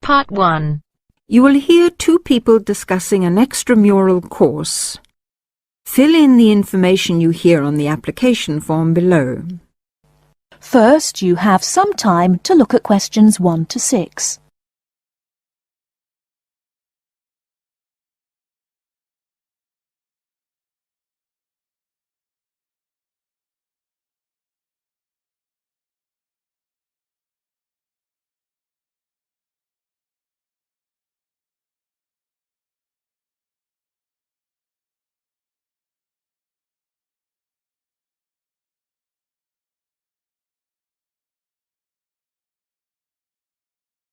Part 1. You will hear two people discussing an extramural course. Fill in the information you hear on the application form below. First, you have some time to look at questions 1 to 6.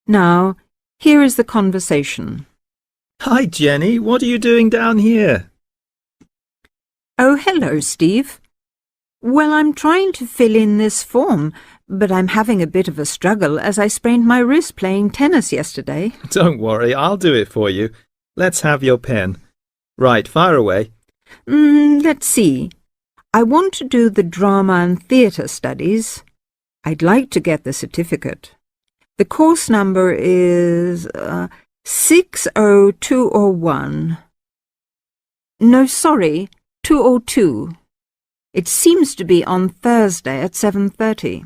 Now, here is the conversation. Hi, Jenny. What are you doing down here? Oh, hello, Steve. Well, I'm trying to fill in this form, but I'm having a bit of a struggle as I sprained my wrist playing tennis yesterday. Don't worry, I'll do it for you. Let's have your pen. Right, fire away. Let's see. I want to do the drama and theatre studies. I'd like to get the certificate. The course number is 60201. No, sorry, 202. It seems to be on Thursday at 7:30.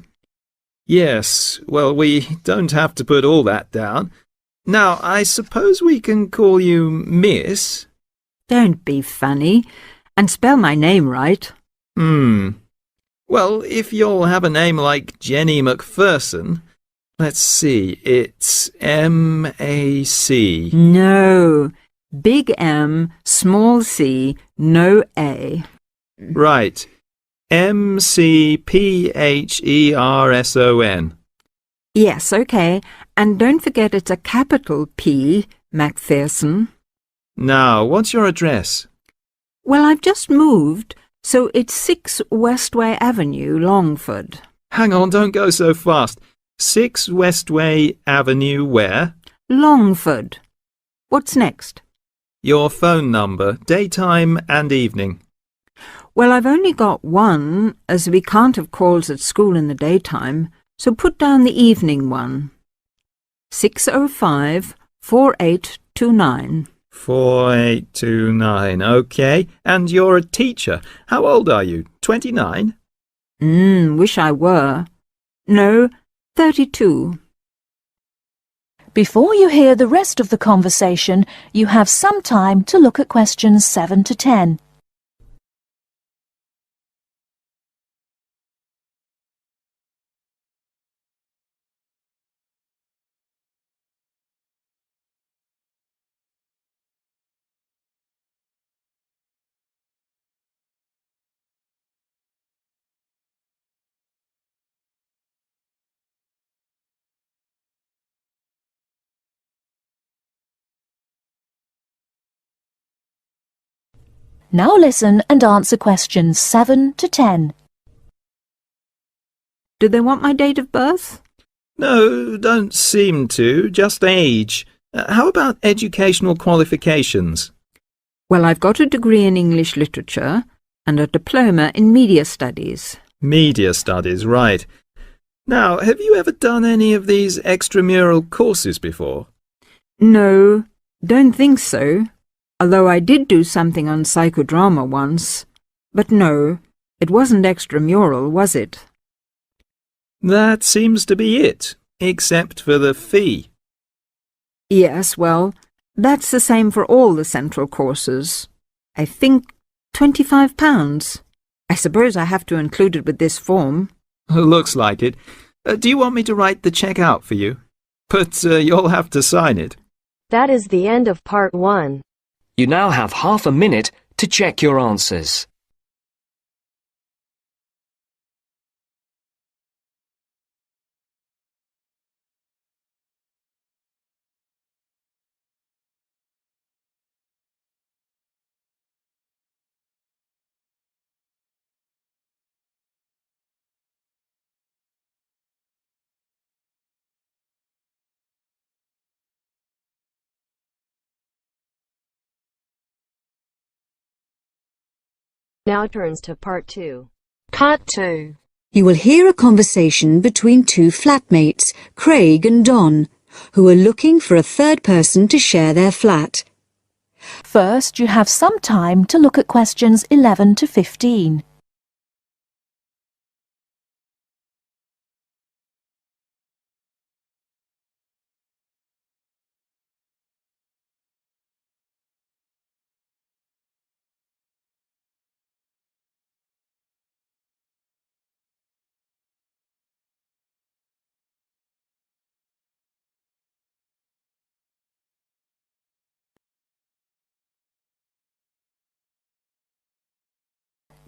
Yes, well, we don't have to put all that down. Now, I suppose we can call you Miss? Don't be funny, and spell my name right. Well, if you'll have a name like Jenny McPherson, let's see, it's M-A-C. No, big M, small c, no A. Right, M-C-P-H-E-R-S-O-N. Yes, okay, and don't forget it's a capital P, McPherson. Now, what's your address? Well, I've just moved, so it's 6 Westway Avenue, Longford. Hang on, don't go so fast. 6 Westway Avenue where? Longford. What's next? Your phone number, daytime and evening. Well, I've only got one, as we can't have calls at school in the daytime, so put down the evening one. 605-4829. 4829, OK. And you're a teacher. How old are you? 29? Wish I were. No, 32. Before you hear the rest of the conversation, you have some time to look at questions 7 to 10. Now listen and answer questions 7 to 10. Do they want my date of birth? No, don't seem to. Just age. How about educational qualifications? Well, I've got a degree in English literature and a diploma in media studies. Media studies, right. Now, have you ever done any of these extramural courses before? No, don't think so. Although I did do something on psychodrama once. But no, it wasn't extramural, was it? That seems to be it, except for the fee. Yes, well, that's the same for all the central courses. I think £25. I suppose I have to include it with this form. Looks like it. Do you want me to write the cheque out for you? But you'll have to sign it. That is the end of Part 1. You now have half a minute to check your answers. Now turns to Part 2. Part 2. You will hear a conversation between two flatmates, Craig and Don. who are looking for a third person to share their flat. First, you have some time to look at questions 11 to 15.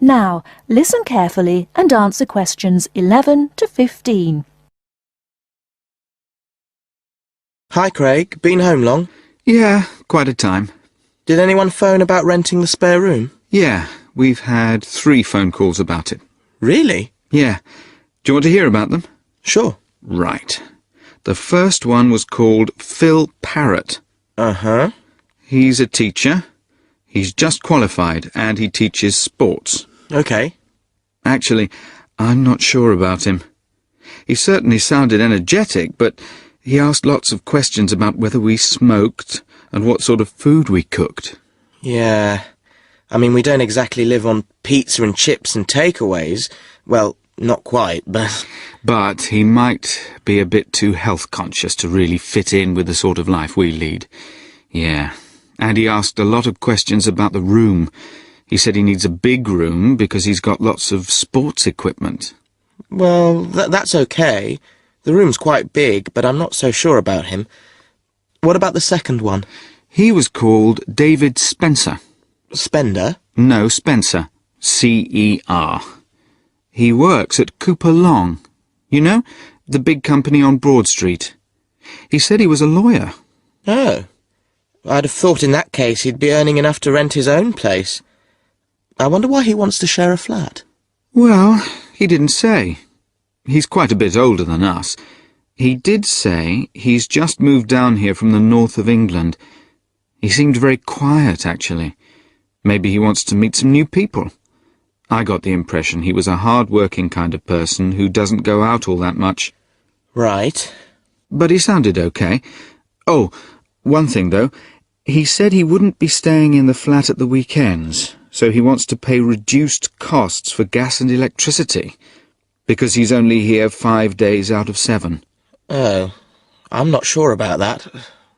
Now, listen carefully and answer questions 11 to 15. Hi, Craig. Been home long? Yeah, quite a time. Did anyone phone about renting the spare room? Yeah, we've had 3 phone calls about it. Really? Yeah. Do you want to hear about them? Sure. Right. The first one was called Phil Parrott. Uh-huh. He's a teacher. He's just qualified and he teaches sports. Okay. Actually, I'm not sure about him. He certainly sounded energetic, but he asked lots of questions about whether we smoked and what sort of food we cooked. Yeah. I mean, we don't exactly live on pizza and chips and takeaways. Well, not quite, but... But he might be a bit too health-conscious to really fit in with the sort of life we lead. Yeah. And he asked a lot of questions about the room. He said he needs a big room because he's got lots of sports equipment. Well, that's okay. The room's quite big, but I'm not so sure about him. What about the second one? He was called David Spencer. Spender? No, Spencer. C-E-R. He works at Cooper Long. You know, the big company on Broad Street. He said he was a lawyer. Oh. I'd have thought in that case he'd be earning enough to rent his own place. I wonder why he wants to share a flat. Well, he didn't say. He's quite a bit older than us. He did say he's just moved down here from the north of England. He seemed very quiet, actually. Maybe he wants to meet some new people. I got the impression he was a hard-working kind of person who doesn't go out all that much. Right. But he sounded okay. Oh, one thing, though. He said he wouldn't be staying in the flat at the weekends, so he wants to pay reduced costs for gas and electricity, because he's only here 5 days out of 7. Oh, I'm not sure about that.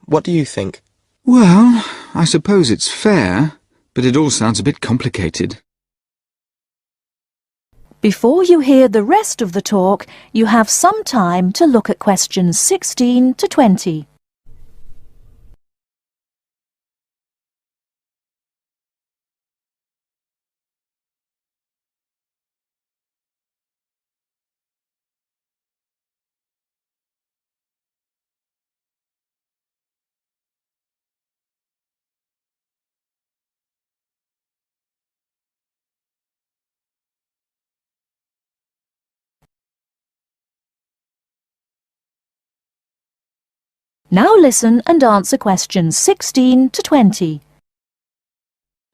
What do you think? Well, I suppose it's fair, but it all sounds a bit complicated. Before you hear the rest of the talk, you have some time to look at questions 16 to 20. Now listen and answer questions 16 to 20.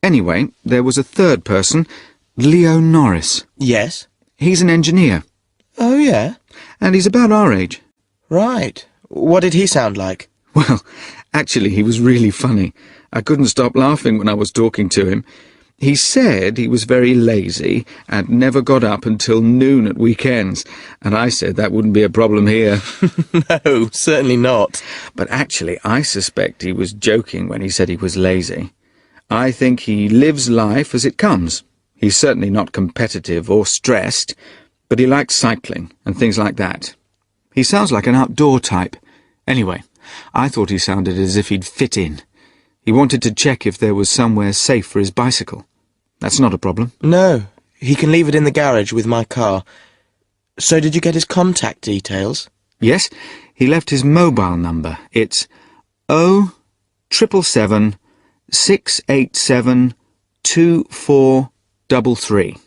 Anyway, there was a third person, Leo Norris. Yes? He's an engineer, Oh, yeah? and he's about our age. Right. What did he sound like? Well, actually, he was really funny. I couldn't stop laughing when I was talking to him. He said he was very lazy and never got up until noon at weekends, and I said that wouldn't be a problem here. No, certainly not. But actually, I suspect he was joking when he said he was lazy. I think he lives life as it comes. He's certainly not competitive or stressed, but he likes cycling and things like that. He sounds like an outdoor type. Anyway, I thought he sounded as if he'd fit in. He wanted to check if there was somewhere safe for his bicycle. That's not a problem. No, he can leave it in the garage with my car. So did you get his contact details? Yes, he left his mobile number. It's 0777 687 2433.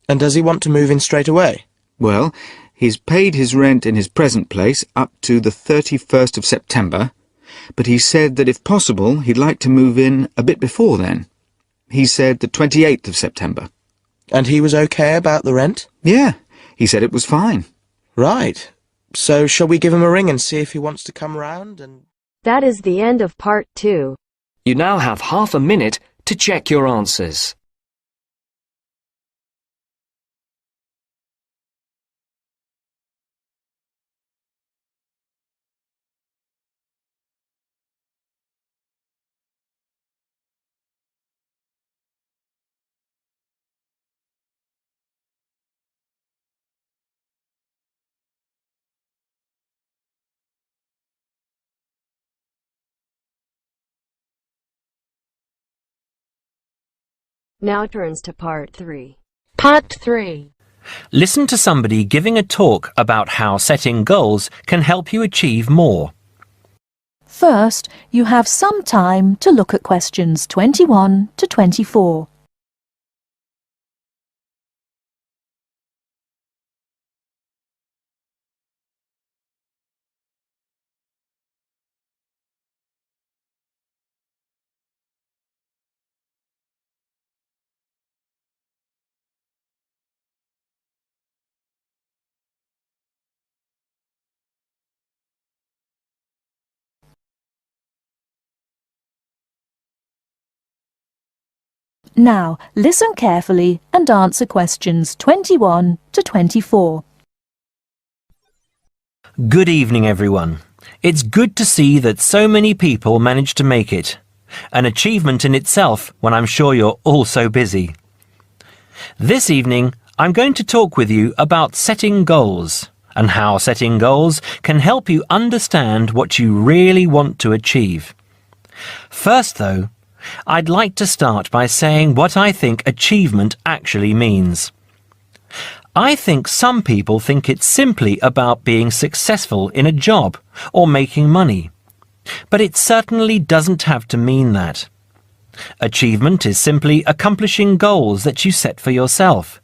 And does he want to move in straight away? Well, he's paid his rent in his present place up to the 31st of September, but he said that if possible he'd like to move in a bit before then. He said the 28th of September. And he was okay about the rent? Yeah, he said it was fine. Right. So shall we give him a ring and see if he wants to come round and... That is the end of part 2. You now have half a minute to check your answers. Now turns to part 3. Part 3. Listen to somebody giving a talk about how setting goals can help you achieve more. First, you have some time to look at questions 21 to 24. Now, listen carefully and answer questions 21 to 24. Good evening, everyone. It's good to see that so many people managed to make it. An achievement in itself when I'm sure you're all so busy. This evening, I'm going to talk with you about setting goals and how setting goals can help you understand what you really want to achieve. First, though, I'd like to start by saying what I think achievement actually means. I think some people think it's simply about being successful in a job or making money, but it certainly doesn't have to mean that. Achievement is simply accomplishing goals that you set for yourself,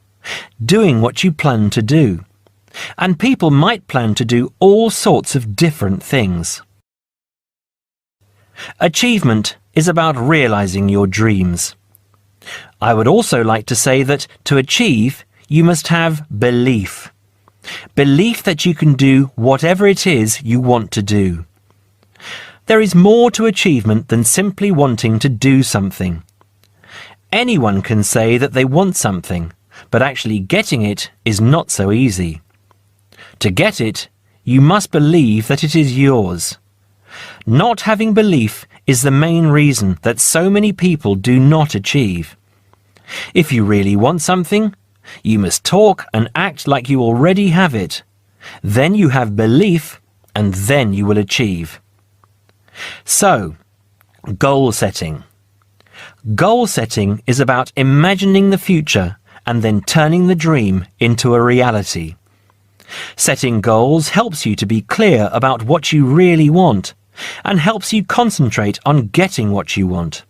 doing what you plan to do, and people might plan to do all sorts of different things. Achievement is about realizing your dreams. I would also like to say that to achieve, you must have belief. Belief that you can do whatever it is you want to do. There is more to achievement than simply wanting to do something. Anyone can say that they want something, but actually getting it is not so easy. To get it, you must believe that it is yours. Not having belief is the main reason that so many people do not achieve. If you really want something, you must talk and act like you already have it. Then you have belief, and then you will achieve. So, goal setting. Goal setting is about imagining the future and then turning the dream into a reality. Setting goals helps you to be clear about what you really want and helps you concentrate on getting what you want.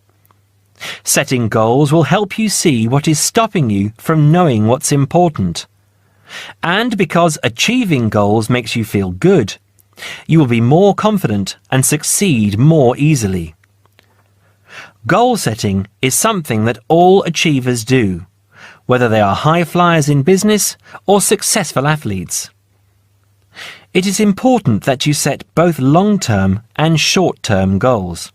Setting goals will help you see what is stopping you from knowing what's important. And because achieving goals makes you feel good, you will be more confident and succeed more easily. Goal setting is something that all achievers do, whether they are high flyers in business or successful athletes. It is important that you set both long-term and short-term goals.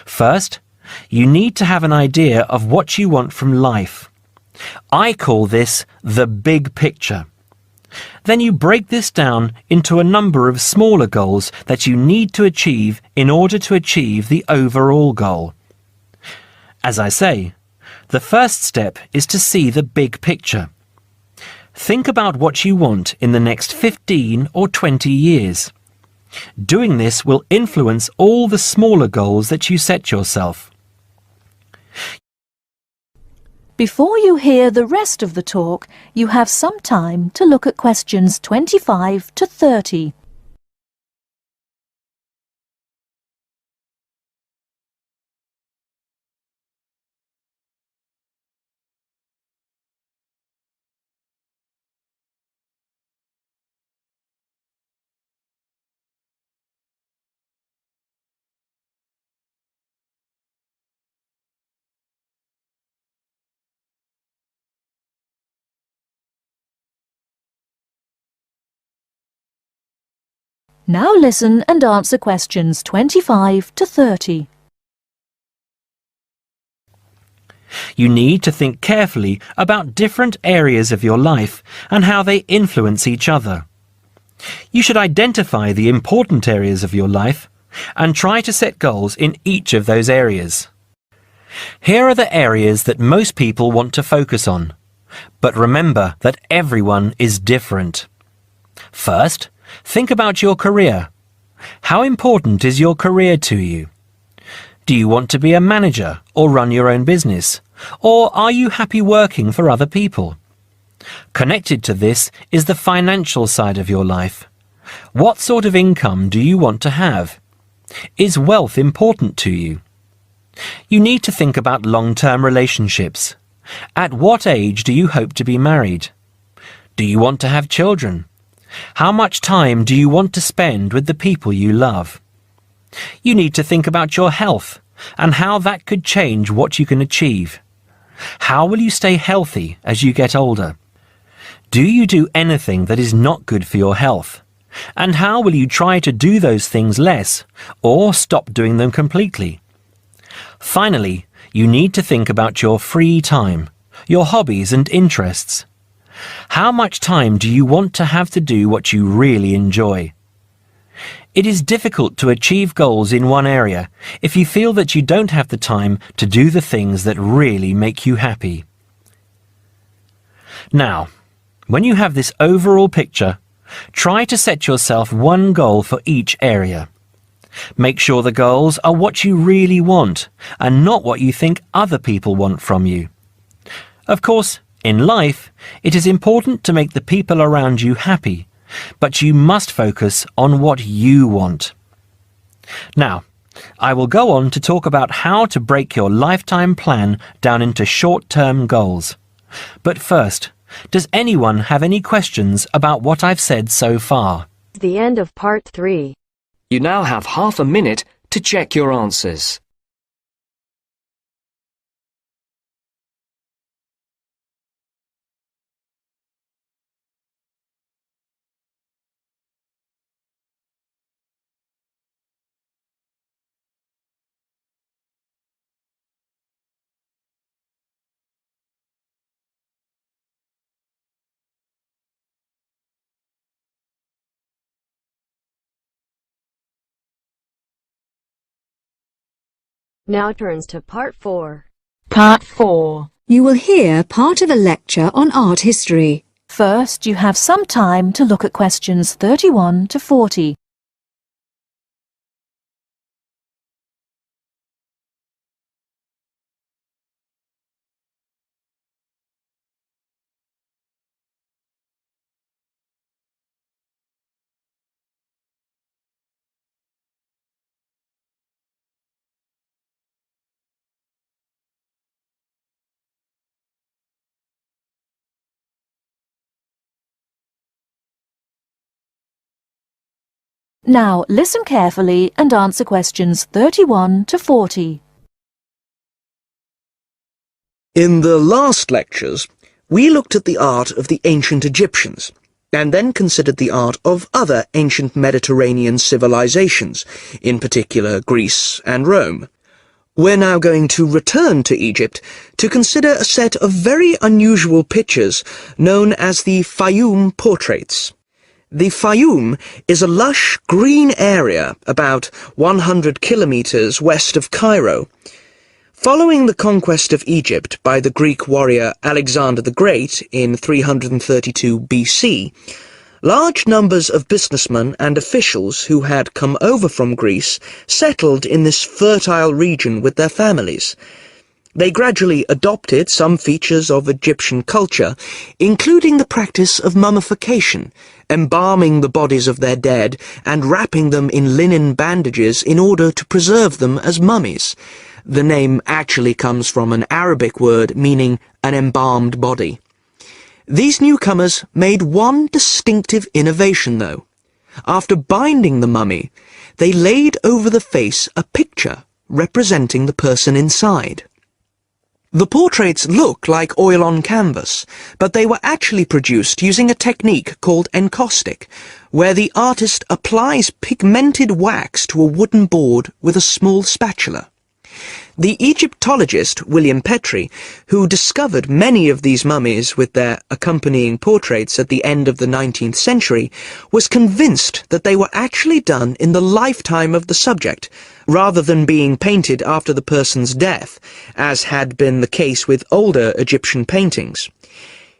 First, you need to have an idea of what you want from life. I call this the big picture. Then you break this down into a number of smaller goals that you need to achieve in order to achieve the overall goal. As I say, the first step is to see the big picture. Think about what you want in the next 15 or 20 years. Doing this will influence all the smaller goals that you set yourself. Before you hear the rest of the talk, you have some time to look at questions 25 to 30. Now listen and answer questions 25 to 30. You need to think carefully about different areas of your life and how they influence each other. You should identify the important areas of your life and try to set goals in each of those areas. Here are the areas that most people want to focus on, but remember that everyone is different. First, think about your career. How important is your career to you? Do you want to be a manager or run your own business? Or are you happy working for other people? Connected to this is the financial side of your life. What sort of income do you want to have? Is wealth important to you? You need to think about long-term relationships. At what age do you hope to be married? Do you want to have children? How much time do you want to spend with the people you love? You need to think about your health and how that could change what you can achieve. How will you stay healthy as you get older? Do you do anything that is not good for your health? And how will you try to do those things less or stop doing them completely? Finally, you need to think about your free time, your hobbies and interests. How much time do you want to have to do what you really enjoy? It is difficult to achieve goals in one area if you feel that you don't have the time to do the things that really make you happy. Now, when you have this overall picture, try to set yourself one goal for each area. Make sure the goals are what you really want and not what you think other people want from you. Of course, in life, it is important to make the people around you happy, but you must focus on what you want. Now, I will go on to talk about how to break your lifetime plan down into short-term goals. But first, does anyone have any questions about what I've said so far? The end of part 3. You now have half a minute to check your answers. Now turns to part 4. Part 4. You will hear part of a lecture on art history. First, you have some time to look at questions 31 to 40. Now, listen carefully and answer questions 31 to 40. In the last lectures, we looked at the art of the ancient Egyptians, and then considered the art of other ancient Mediterranean civilizations, in particular Greece and Rome. We're now going to return to Egypt to consider a set of very unusual pictures known as the Fayum portraits. The Fayum is a lush green area about 100 kilometers west of Cairo. Following the conquest of Egypt by the Greek warrior Alexander the Great in 332 BC, large numbers of businessmen and officials who had come over from Greece settled in this fertile region with their families. They gradually adopted some features of Egyptian culture, including the practice of mummification, embalming the bodies of their dead and wrapping them in linen bandages in order to preserve them as mummies. The name actually comes from an Arabic word meaning an embalmed body. These newcomers made one distinctive innovation, though. After binding the mummy, they laid over the face a picture representing the person inside. The portraits look like oil on canvas, but they were actually produced using a technique called encaustic, where the artist applies pigmented wax to a wooden board with a small spatula. The Egyptologist William Petrie, who discovered many of these mummies with their accompanying portraits at the end of the 19th century, was convinced that they were actually done in the lifetime of the subject, rather than being painted after the person's death, as had been the case with older Egyptian paintings.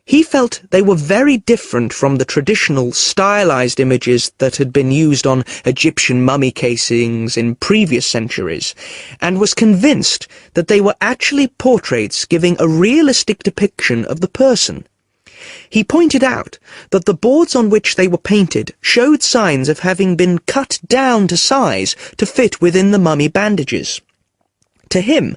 He felt they were very different from the traditional stylized images that had been used on Egyptian mummy casings in previous centuries, and was convinced that they were actually portraits giving a realistic depiction of the person. He pointed out that the boards on which they were painted showed signs of having been cut down to size to fit within the mummy bandages. To him,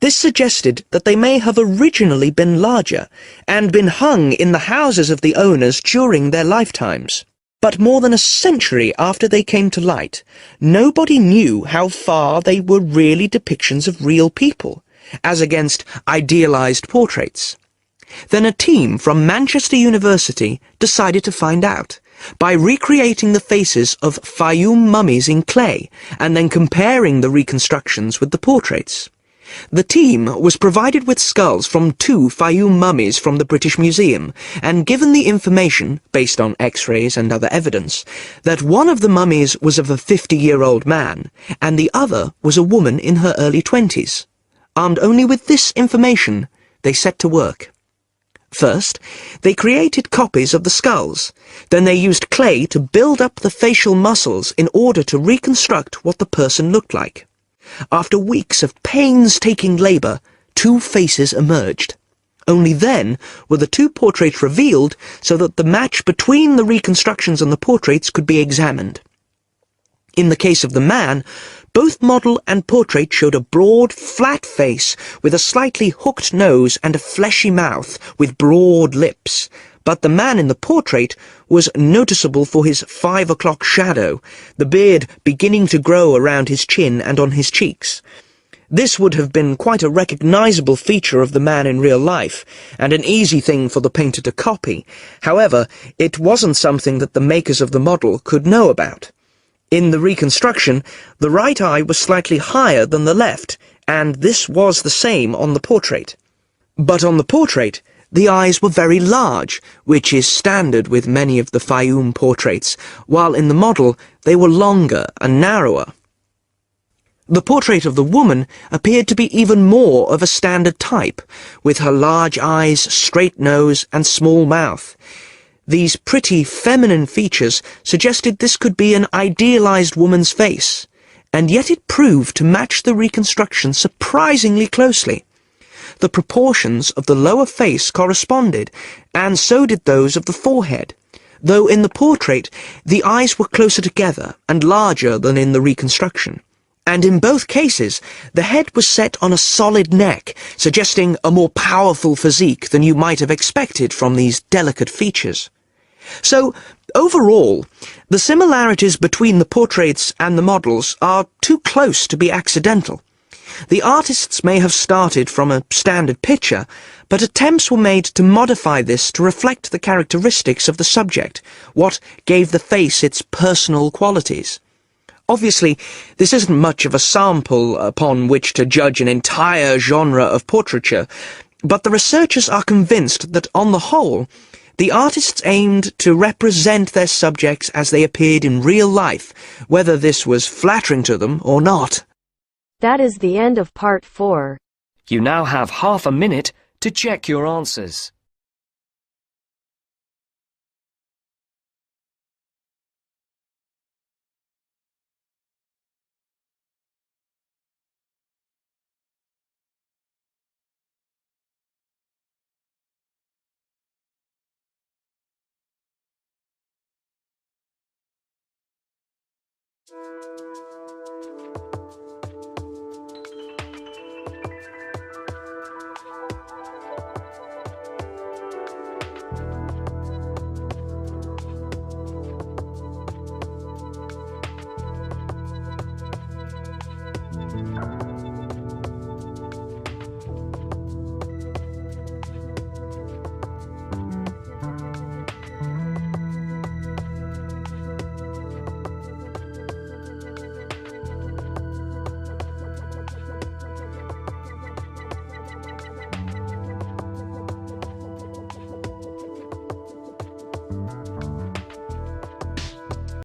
this suggested that they may have originally been larger and been hung in the houses of the owners during their lifetimes. But more than a century after they came to light, nobody knew how far they were really depictions of real people, as against idealized portraits. Then a team from Manchester University decided to find out, by recreating the faces of Fayum mummies in clay and then comparing the reconstructions with the portraits. The team was provided with skulls from 2 Fayum mummies from the British Museum, and given the information, based on X-rays and other evidence, that one of the mummies was of a 50-year-old man, and the other was a woman in her early 20s. Armed only with this information, they set to work. First, they created copies of the skulls. Then they used clay to build up the facial muscles in order to reconstruct what the person looked like. After weeks of painstaking labour, 2 faces emerged. Only then were the 2 portraits revealed so that the match between the reconstructions and the portraits could be examined. In the case of the man, both model and portrait showed a broad, flat face with a slightly hooked nose and a fleshy mouth with broad lips. But the man in the portrait was noticeable for his 5 o'clock shadow, the beard beginning to grow around his chin and on his cheeks. This would have been quite a recognizable feature of the man in real life, and an easy thing for the painter to copy. However, it wasn't something that the makers of the model could know about. In the reconstruction, the right eye was slightly higher than the left, and this was the same on the portrait. But on the portrait, the eyes were very large, which is standard with many of the Fayum portraits, while in the model they were longer and narrower. The portrait of the woman appeared to be even more of a standard type, with her large eyes, straight nose, and small mouth. These pretty feminine features suggested this could be an idealized woman's face, and yet it proved to match the reconstruction surprisingly closely. The proportions of the lower face corresponded, and so did those of the forehead, though in the portrait the eyes were closer together and larger than in the reconstruction. And in both cases, the head was set on a solid neck, suggesting a more powerful physique than you might have expected from these delicate features. So, overall, the similarities between the portraits and the models are too close to be accidental. The artists may have started from a standard picture, but attempts were made to modify this to reflect the characteristics of the subject, what gave the face its personal qualities. Obviously, this isn't much of a sample upon which to judge an entire genre of portraiture, but the researchers are convinced that, on the whole, the artists aimed to represent their subjects as they appeared in real life, whether this was flattering to them or not. That is the end of part 4. You now have half a minute to check your answers.